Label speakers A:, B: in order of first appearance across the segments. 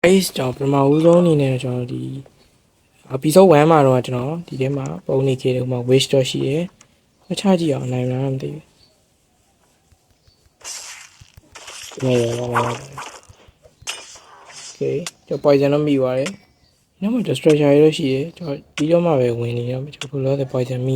A: Ice ကြောင့်ပထမဦးဆုံးအနေနဲ့ကျွန်တော်ဒီ episode 1မှာတော့ကျွန်တော်ဒီထဲမှာပုံနေခဲ့တယ်ဥပမာ wish တော့ရှိတယ်။မချကြည့်အောင်နိုင်မလားမသိဘူး။ဒီနေ့ရောလာတယ်။ Okay ကျွန်တော် poison တော့မိသွားတယ်။နောက်မှ structure ရတော့ရှိတယ်။ကျွန်တော်ပြီးတော့မှပဲဝင်နေတော့ကျွန်တော်ဘယ်လိုလဲ poison မိ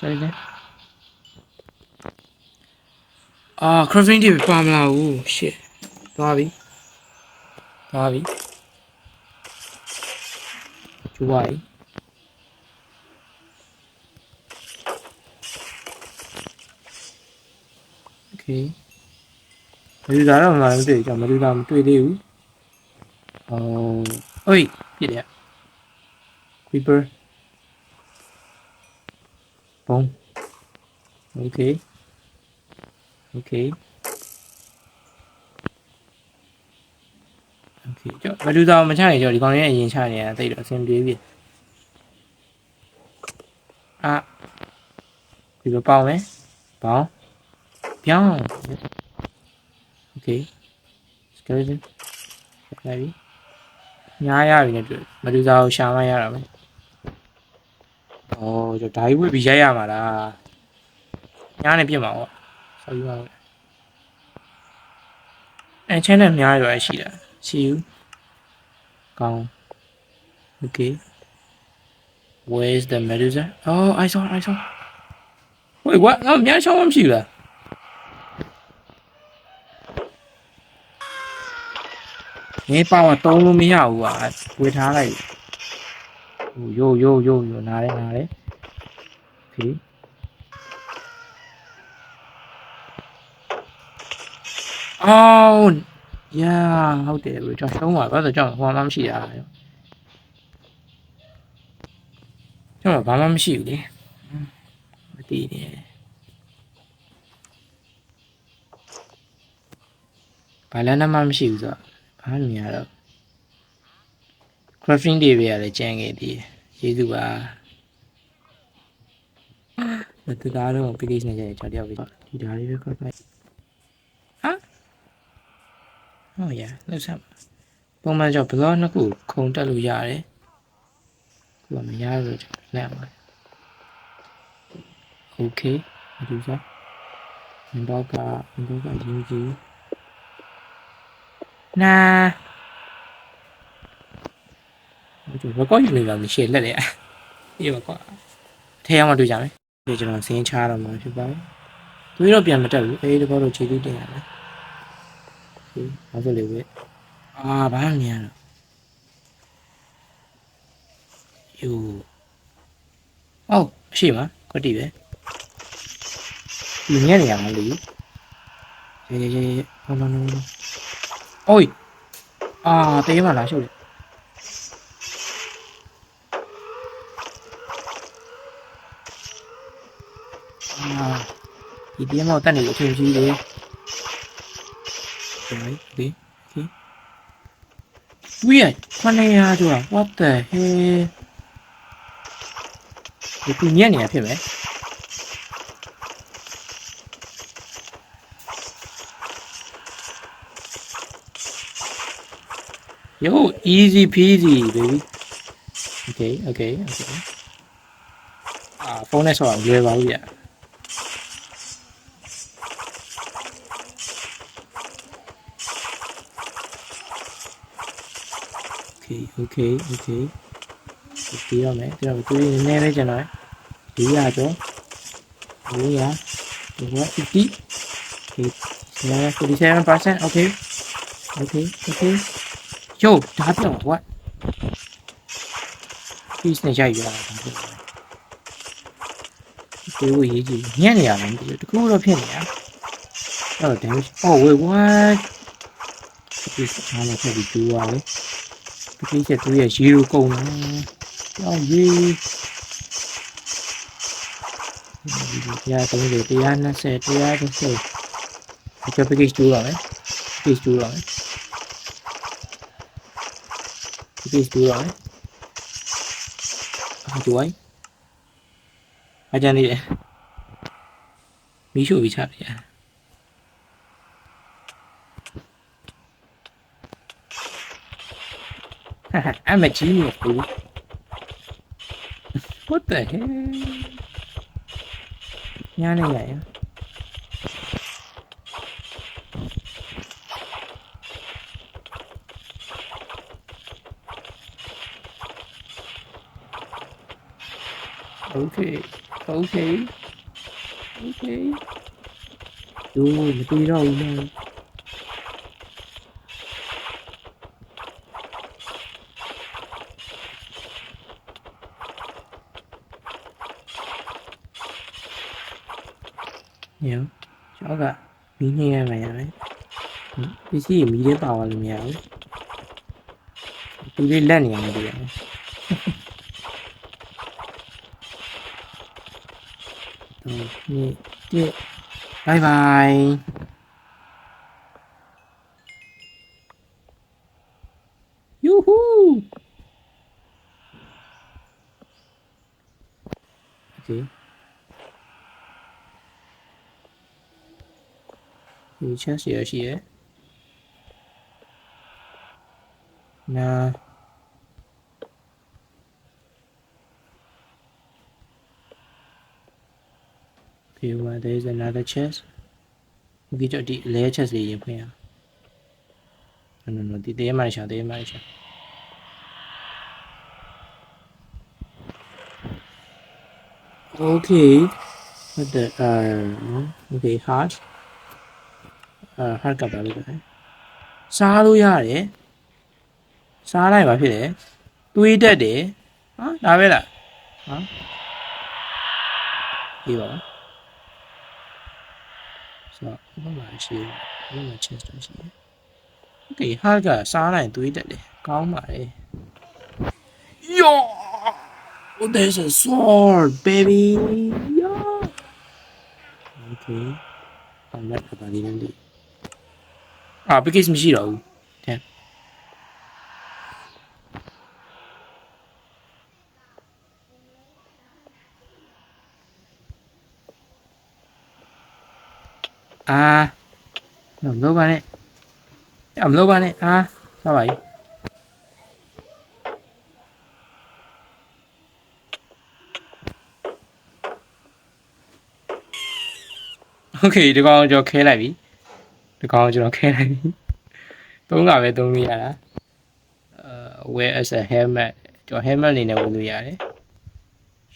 A: skeleton အာ crafting table ပါမလားဘူး shit သွားပြီကျူပါပြီ okay မလူသားတော့မလာမတွေ့ကြမလူသားမတွေ့သေးဘူးဟိုပြည့်တယ် creeper ဘုံ okay ကြောက်မလူသားမချနိုင်ကြောဒီကောင်လေးအရင်ချနေရတိတ်တော့အဆင်ပြေပြီဒီလိုပေါင်းမယ်ပေါင်းပြောင်း okay skeleton လိုက်ပြီညားရပြီနဲ့တွေ့မလူသားကိုရှာမရတာပဲကျွန်တော်ဓာကြီးဝစ်ပြီးရိုက်ရမှာလားညားနေပြစ်မှာပေါ့ဆောက်ယူပါဦးchannel များရွယ်ရှိတာရှိယူကောင်း okay where is the medusa oh I saw wait what ငါများချောင်းမရှိဘူးလားနေပါတော့တုံးလို့မရဘူးကွာဝေထားလိုက်ယိုနားတယ် okay oh yeah ဟုတ်တယ်ဘယ်ကြောင့်ရှုံးသွားဘာလို့ကြောင့်ဟိုမှမရှိတာကျွန်တော်ဘာမှမရှိဘူးလေမသိနေဘာလည်းမှမရှိဘူးဆိုတော့ဘာမှမရတော့ crafting တွေပဲရတယ်ကြံခဲ့သေးကျေးဇူးပါတူတာတော့ package နဲ့ကြာတယောက်ပဲဒီဓာလေးပဲ craft လိုက်ဟုတ်ရလက်ဆက်ပုံမှန်ကြောင့် block နှစ်ခုခုံတက်လို့ရတယ်ခုကမရလို့လက်ပါ okay ဒီစားတော့ကရင်းကြီးနာကျွန်တော်ကောက်ယူနေပါမရှိလက်လေအေးပါကွာထဲအောင်မတွေ့ကြမယ်ဒီကျွန်တော်စင်းချားတော့မှာဖြစ်ပါတယ်သူတို့ပြန်မတက်ဘူးအေးဒီဘောတော့ခြေလေးတင်ရမယ်ဟေးဘာလို့လဲဝဲဘာမှမရတော့ယူအရှိမကွတီပဲဒီညနေရမှာလေရေnoအိုးတေးမလားရှုပ်လေဒီတင်းတော့တက်နေလို့အချိန်ကြီးလေokay weird 900ကျော် what the hell ဒီညနေရဖြစ်မယ်Yo, easy peasy, baby. Okay. Phone này sao ghê vào vậy? Okay. Tí rồi mẹ, tí rồi tôi nghe đây cho nói. Tí ra chỗ. Tí ra. Đúng quá, tí. Okay, 47%, okay. Yo, đá đâu what? Piece này chạy ra. Cái gì gì? Nhẹ nhẹ lắm, cái cú đó phiền nhá. Damage. Oh wait, what? Cái sao mà phải bị chua đấy? Cái sẽ tôi là siêu cùng. Gì? Ya tôi để đi ăn nó sẽ đi ăn nó sẽ. Cho cái chua rồi đấy. Cái chua rồi. Cái chua rồi. Chuối. Aja đi đấy. Ví dụ bị sao vậy? I'm a genius, dude. What the hell? Nhà này vậy? Okay. Okay okay ယိုးမတွေ့တော့ဘူးနော်ညောကျောက်ကမီးနေရမှာရမယ်ပစ္စည်းမီးလေးပါသွားလို့မရဘူးဒီလေးလက်နေရမှာတွေ့ရတယ်นี่บายบายยูฮูโอเคมีชั้น4ရှိရယ်နာOkay, well, there is another chest. Okay, so the layer chest is here. No, the marisha. Okay, what the okay, heart. Heart ကပါလို့ပဲစားလို့ရတယ်စားလိုက်ပါဖြစ်တယ်တွေးတတ်တယ်ဟာဒါပဲလားဟာဒီပါဆိုတော့ဘာမှမရှိဘူးဘာမှ chest မရှိဘူး Okay ဟာကစားလိုက်တွေးတတ်တယ်ကောင်းပါလေ Yo oh, there's a sword baby yo Okay I'm not about it indeed because မရှိတော့ဘူးတဲ့မလုပ်ပါနဲ့မလုပ်ပါနဲ့သွားပါပြီ Okay ဒီကောင်ကျွန်တော်ခဲလိုက်ပြီဒီကောင်ကျွန်တော်ခဲလိုက်ပြီသုံးကပဲသုံးလို့ရတာwear as a helmet ကျွန်တော် helmet အနေနဲ့ဝင်လို့ရတယ်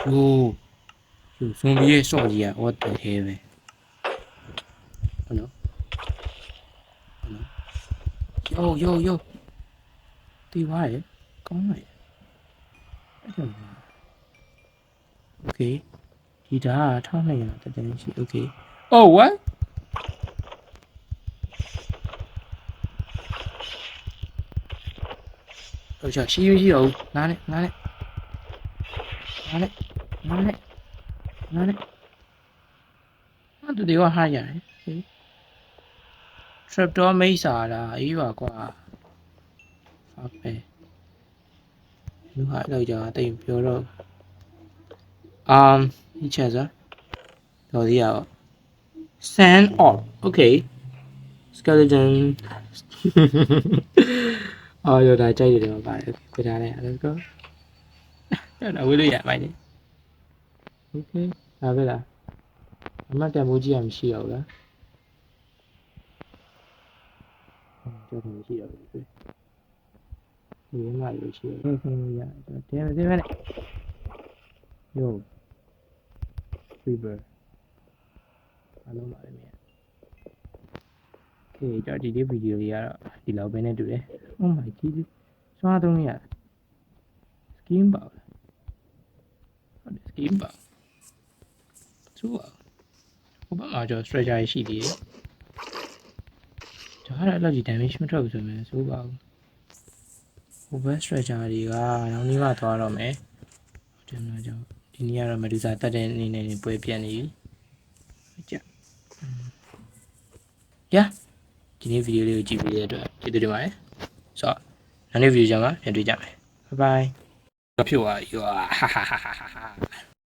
A: ယူဇွန်ဘီရဲ့စော့ကြီးอ่ะ what the hell ပဲyo တီးသွားရကောင်းလိုက်အဲ့ဒါ Okay ဒီဓာတ်1200တက်တယ်ရှိ Okay oh whatဟုတ်ချာရှိတော့နားနဲ့တူတွေကဟားရတယ် trapdoor မိတ်စာလားအေးပါကွာ fuck ပဲလူဟာလောက်ကြတိတ်ပြောတော့ဒီချက်စားတော်သေးရပါ sand orb okay skeleton အော်ရတာကြိုက်တယ်တော့ပါတယ်ခွေထားလိုက်ရတယ်ကောတော့ဝေးလို့ရပါမယ် Okay ဒါပဲလားအမှတ်တန်ဖိုးကြီးရမရှိတော့ဘူးလားတော်တော်ရှိတော့ပြီဒီမှာလို့ရှိတယ်ဆင်းလို့ရတယ်တဲမနဲ့ Yo Fever အားလုံးပါလေမြတ် Okay ကြောက်ဒီဗီဒီယိုလေးကတော့ဒီလောက်ပဲနဲ့တူတယ် Oh my god စွာသုံးရ Skin bar ဟုတ်တယ် Skin bar သူ့ဟိုဘက်မှာကျော် stretcher ရှိသေးတယ်ဒါကတော့အဲ့လိုကြီး damage မထွက်ဘူးဆိုရင်ဆိုပါဘူးဟိုဘက် stretcher တွေကနောက်နေ့မှသွားတော့မယ်ဒီမှာကြောင့်ဒီနေ့ကတော့ Medusa တက်တဲ့အနေနဲ့ပွဲပြတ်နေပြီကြYeah ဒီနေ့ဗီဒီယိုလေးကိုကြည့်ပေးတဲ့အတွက်ကျေးဇူးတင်ပါတယ်ဆိုတော့နောက်နေ့ဗီဒီယိုကြမှာပြန်တွေ့ကြမယ် Bye bye ဖြစ်သွားပြီဟာ